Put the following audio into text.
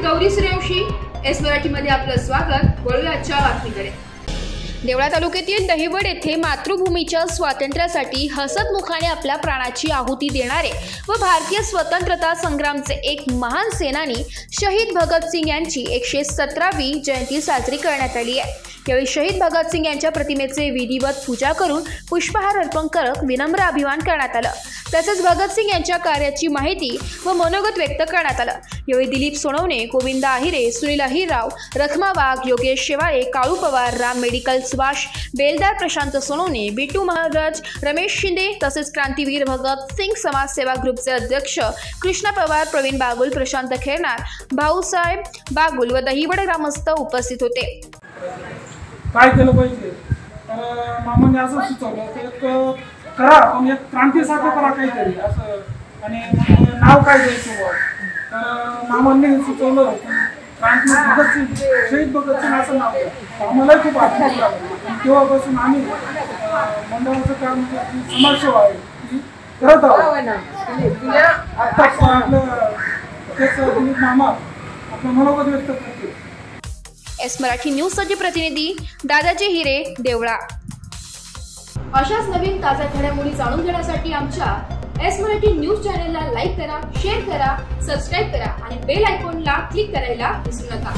Gauri Suryavanshi, S मराठीमध्ये आपलं स्वागत। वळूया आजच्या बातमीकडे। देवळा तालुक्यातील दहिवड येथे मातृभूमीच्या स्वातंत्र्यासाठी हसतमुखाने आपल्या प्राणाची आहुती देणारे व भारतीय स्वतंत्रता संग्रामचे एक महान सेनानी शहीद भगतसिंग यांची 117वी जयंती साजरी करण्यात आली आहे। यावेळी शहीद भगतसिंग यांच्या प्रतिमेचे विधिवत पूजा करून पुष्पहार अर्पण करत विनम्र अभिवादन करण्यात आलं। तसेच भगतसिंग यांच्या कार्याची माहिती व मनोगत व्यक्त करण्यात आलं। यावेळी दिलीप सोनवणे, गोविंदा आहिरे, सुनील अहिरराव, रखमा वाघ, योगेश शेवाळे, काळू पवार, राम मेडिकल, सुभाष बेलदार, प्रशांत सोनवणे, बिटू महाराज, रमेश शिंदे तसेच क्रांतीवीर भगतसिंग समाजसेवा ग्रुपचे अध्यक्ष कृष्णा पवार, प्रवीण बागुल, प्रशांत खेरनार, भाऊसाहेब बागुल व दहिवड ग्रामस्थ उपस्थित होते। काय केलं पाहिजे तर मामाने असं सुचवलं की एक करा पण एक क्रांतीसारखं करा काहीतरी असं आणि नाव काय द्यायचं तर मामांनी सुचवलं क्रांती भगतसिंग, शहीद भगतसिंग असं नाव द्या। आम्हाला खूप आठवण लागलं। तेव्हापासून आम्ही मंडळाचं काम समाजसेवा आहे ती करत आहोत। आत्ताच आपलं तेच दिलीप मामा आपलं मनोगत व्यक्त करते। एस मराठी न्यूज साठी प्रतिनिधी दादाजी हिरे, देवळा। अशाच नवीन ताज्या घडामोडी जाणून घेण्यासाठी आमच्या एस मराठी न्यूज चॅनलला लाईक करा, शेअर करा, सबस्क्राईब करा आणि बेल आयकॉनला क्लिक करायला विसरू नका।